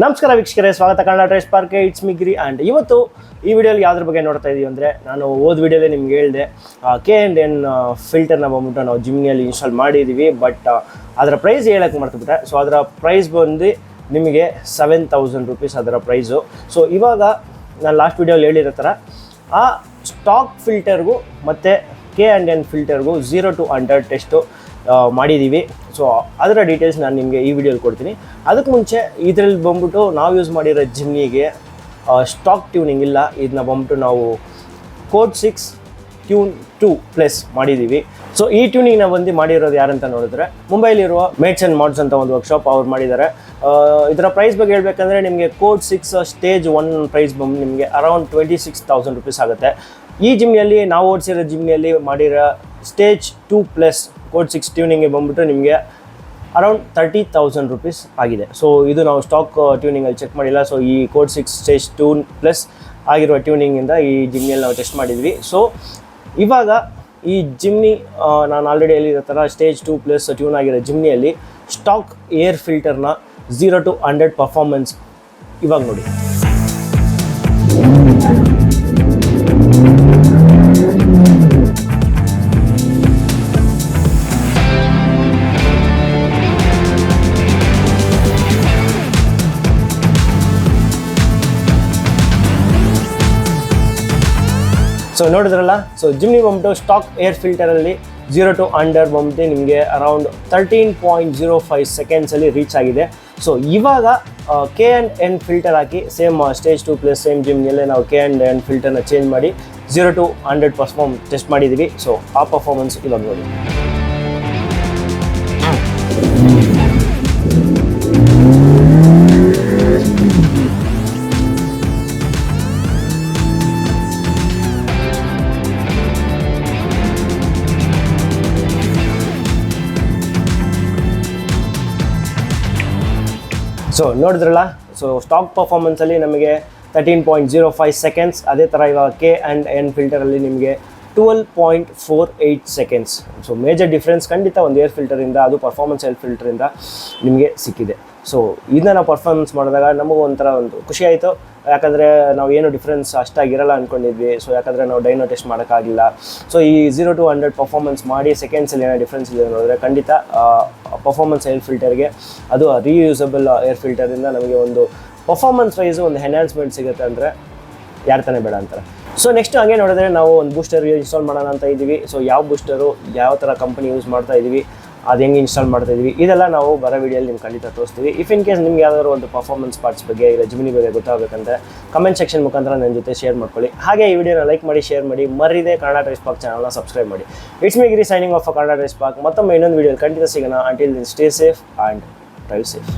ನಮಸ್ಕಾರ ವೀಕ್ಷಕರೇ, ಸ್ವಾಗತ Kannada DriveSpark. It's me Giri. And ಇವತ್ತು ಈ ವಿಡಿಯೋಲಿ ಯಾವುದ್ರ ಬಗ್ಗೆ ನೋಡ್ತಾ ಇದ್ದೀವಿ ಅಂದರೆ, ನಾನು ವಿಡಿಯೋಲಿ ನಿಮ್ಗೆ ಹೇಳಿದೆ K&N ಫಿಲ್ಟರ್ನ ಬಂದ್ಬಿಟ್ಟು ನಾವು ಜಿಮ್ನಿಯಲ್ಲಿ ಇನ್ಸ್ಟಾಲ್ ಮಾಡಿದ್ದೀವಿ. ಬಟ್ ಅದರ ಪ್ರೈಸ್ ಹೇಳಕ್ಕೆ ಮಾಡ್ತಿಬಿಟ್ಟೆ. ಸೊ ಅದರ ಪ್ರೈಸ್ ಬಂದು ನಿಮಗೆ 7,000 ರೂಪೀಸ್ ಅದರ ಪ್ರೈಸು. ಸೊ ಇವಾಗ ನಾನು ಲಾಸ್ಟ್ ವಿಡಿಯೋಲಿ ಹೇಳಿರೋ ಥರ ಆ ಸ್ಟಾಕ್ ಫಿಲ್ಟರ್ಗೂ ಮತ್ತು K&N ಫಿಲ್ಟರ್ಗೂ 0 to 100 ಟೆಸ್ಟು ಮಾಡಿದ್ದೀವಿ. ಸೊ ಅದರ ಡೀಟೇಲ್ಸ್ ನಾನು ನಿಮಗೆ ಈ ವಿಡಿಯೋಲಿ ಕೊಡ್ತೀನಿ. ಅದಕ್ಕೆ ಮುಂಚೆ ಇದರಲ್ಲಿ ಬಂದ್ಬಿಟ್ಟು ನಾವು ಯೂಸ್ ಮಾಡಿರೋ ಜಿಮ್ನಿಗೆ ಸ್ಟಾಕ್ ಟ್ಯೂನಿಂಗ್ ಇಲ್ಲ. ಇದನ್ನ ಬಂದ್ಬಿಟ್ಟು ನಾವು Code6 ಟ್ಯೂನ್ 2+ ಮಾಡಿದ್ದೀವಿ. ಸೊ ಈ ಟ್ಯೂನಿಂಗ್ನ ಬಂದು ಮಾಡಿರೋದು ಯಾರಂತ ನೋಡಿದ್ರೆ, ಮುಂಬೈಲಿರುವ ಮೇಟ್ಸ್ ಆ್ಯಂಡ್ ಮಾಡ್ಸ್ ಅಂತ ಒಂದು ವರ್ಕ್ಶಾಪ್ ಅವ್ರು ಮಾಡಿದ್ದಾರೆ. ಇದರ ಪ್ರೈಸ್ ಬಗ್ಗೆ ಹೇಳ್ಬೇಕಂದ್ರೆ, ನಿಮಗೆ Code6 ಸ್ಟೇಜ್ 1 ಪ್ರೈಸ್ ಬಂದು ನಿಮಗೆ ಅರೌಂಡ್ 26,000 ರೂಪೀಸ್ ಆಗುತ್ತೆ. ಈ ಜಿಮ್ನಿಯಲ್ಲಿ ನಾವು ಓಡಿಸಿರೋ ಜಿಮ್ನಿಯಲ್ಲಿ ಮಾಡಿರೋ ಸ್ಟೇಜ್ 2+ Code6 ಟ್ಯೂನಿಂಗ್ಗೆ ಬಂದ್ಬಿಟ್ಟು ನಿಮಗೆ ಅರೌಂಡ್ 30,000 ರೂಪೀಸ್ ಆಗಿದೆ. ಸೊ ಇದು ನಾವು ಸ್ಟಾಕ್ ಟ್ಯೂನಿಂಗಲ್ಲಿ ಚೆಕ್ ಮಾಡಿಲ್ಲ. ಸೊ ಈ Code6 ಸ್ಟೇಜ್ 2+ ಆಗಿರುವ ಟ್ಯೂನಿಂಗಿಂದ ಈ ಜಿಮ್ನಿಯಲ್ಲಿ ನಾವು ಟೆಸ್ಟ್ ಮಾಡಿದ್ವಿ. ಸೊ ಇವಾಗ ಈ ಜಿಮ್ನಿ ನಾನು ಆಲ್ರೆಡಿ ಹೇಳಿರೋ ಥರ ಸ್ಟೇಜ್ 2+ ಟ್ಯೂನ್ ಆಗಿರೋ ಜಿಮ್ನಿಯಲ್ಲಿ ಸ್ಟಾಕ್ ಏರ್ ಫಿಲ್ಟರ್ನ 0 to 100 ಪರ್ಫಾರ್ಮೆನ್ಸ್ ಇವಾಗ ನೋಡಿ. ಸೊ ನೋಡಿದ್ರಲ್ಲ, ಸೊ ಜಿಮ್ನಿ ಬಂದ್ಬಿಟ್ಟು ಸ್ಟಾಕ್ ಏರ್ ಫಿಲ್ಟರಲ್ಲಿ 0 to 100 ಬಂದ್ಬಿಟ್ಟು ನಿಮಗೆ ಅರೌಂಡ್ 13.05 ಸೆಕೆಂಡ್ಸಲ್ಲಿ ರೀಚ್ ಆಗಿದೆ. ಸೊ ಇವಾಗ K&N ಫಿಲ್ಟರ್ ಹಾಕಿ ಸೇಮ್ ಸ್ಟೇಜ್ 2+ ಸೇಮ್ ಜಿಮ್ನಿಯಲ್ಲೇ ನಾವು K&N ಫಿಲ್ಟರ್ನ ಚೇಂಜ್ ಮಾಡಿ 0 to 100 ಟೆಸ್ಟ್ ಮಾಡಿದ್ದೀವಿ. ಸೊ ಆ ಪರ್ಫಾರ್ಮೆನ್ಸ್ ಇವಾಗ ನೋಡಿ. ಸೊ ನೋಡಿದ್ರಲ್ಲ, ಸೊ ಸ್ಟಾಕ್ ಪರ್ಫಾರ್ಮೆನ್ಸಲ್ಲಿ ನಮಗೆ 13.05 ಸೆಕೆಂಡ್ಸ್. ಅದೇ ಥರ ಇವಾಗ K&N ಫಿಲ್ಟರಲ್ಲಿ ನಿಮಗೆ 12.48 ಸೆಕೆಂಡ್ಸ್. ಸೊ ಮೇಜರ್ ಡಿಫ್ರೆನ್ಸ್ ಖಂಡಿತ ಒಂದು ಏರ್ ಫಿಲ್ಟರಿಂದ, ಅದು ಪರ್ಫಾರ್ಮೆನ್ಸ್ ಏರ್ ಫಿಲ್ಟರಿಂದ ನಿಮಗೆ ಸಿಕ್ಕಿದೆ. ಸೊ ಇದನ್ನ ನಾವು ಪರ್ಫಾರ್ಮೆನ್ಸ್ ಮಾಡಿದಾಗ ನಮಗೂ ಒಂಥರ ಒಂದು ಖುಷಿ ಆಯಿತು. ಯಾಕಂದರೆ ನಾವು ಏನು ಡಿಫ್ರೆನ್ಸ್ ಅಷ್ಟಾಗಿರಲ್ಲ ಅಂದ್ಕೊಂಡಿದ್ವಿ. ಸೊ ಯಾಕಂದರೆ ನಾವು ಡೈನೋ ಟೆಸ್ಟ್ ಮಾಡೋಕ್ಕಾಗಿಲ್ಲ. ಸೊ ಈ 0 to 100 ಪರ್ಫಾರ್ಮೆನ್ಸ್ ಮಾಡಿ ಸೆಕೆಂಡ್ಸಲ್ಲಿ ಏನೋ ಡಿಫ್ರೆನ್ಸ್ ಇದೆ ನೋಡಿದ್ರೆ, ಖಂಡಿತ ಪರ್ಫಾರ್ಮೆನ್ಸ್ ಏರ್ ಫಿಲ್ಟರ್ಗೆ, ಅದು ರೀಯೂಸಬಲ್ ಏರ್ ಫಿಲ್ಟರಿಂದ ನಮಗೆ ಒಂದು ಪರ್ಫಾರ್ಮೆನ್ಸ್ ವೈಸು ಒಂದು ಎನ್ಹಾನ್ಸ್ಮೆಂಟ್ ಸಿಗುತ್ತೆ ಅಂದರೆ ಯಾರು ತಾನೇ ಬೇಡ ಅಂತಾರೆ. ಸೊ ನೆಕ್ಸ್ಟ್ ಹಂಗೆ ನೋಡಿದ್ರೆ ನಾವು ಒಂದು ಬೂಸ್ಟರ್ ಇನ್ಸ್ಟಾಲ್ ಮಾಡೋಣ ಅಂತ ಇದ್ದೀವಿ. ಸೊ ಯಾವ ಬೂಸ್ಟರು, ಯಾವ ಥರ ಕಂಪನಿ ಯೂಸ್ ಮಾಡ್ತಾ ಇದ್ದೀವಿ, ಅದು ಹೆಂಗೆ ಇನ್ಸ್ಟಾಲ್ ಮಾಡ್ತಾ ಇದ್ದೀವಿ, ಇದೆಲ್ಲ ನಾವು ಬರೋ ವಿಡಿಯೋಲಿ ನಿಮ್ಗೆ ಖಂಡಿತ ತೋರಿಸ್ತೀವಿ. ಇಫ್ ಇನ್ ಕೇಸ್ ನಿಮ್ಗೆ ಯಾವ್ದಾದ್ರು ಒಂದು ಪರ್ಫಾರ್ಮೆನ್ಸ್ ಪಾರ್ಟ್ಸ್ ಬಗ್ಗೆ ಇಲ್ಲ ಜಿಮ್ನಿ ಬಗ್ಗೆ ಗೊತ್ತಾಗಬೇಕಂದ್ರೆ ಕಮೆಂಟ್ ಸೆಕ್ಷನ್ ಮುಖಾಂತರ ನನ್ನ ಜೊತೆ ಶೇರ್ ಮಾಡ್ಕೊಳ್ಳಿ. ಹಾಗೆ ಈ ವಿಡಿಯೋನ ಲೈಕ್ ಮಾಡಿ, ಶೇರ್ ಮಾಡಿ, ಮರಿದೆ ಕನ್ನಡ DriveSpark ಚಾನಲ್ನ ಸಬ್ಸ್ಕ್ರೈಬ್ ಮಾಡಿ. It's me Giri signing off Kannada DriveSpark. ಮತ್ತೊಮ್ಮೆ ಇನ್ನೊಂದು ವಿಡಿಯೋಲಿ ಖಂಡಿತ ಸಿಗೋಣ. Until then stay safe and drive safe.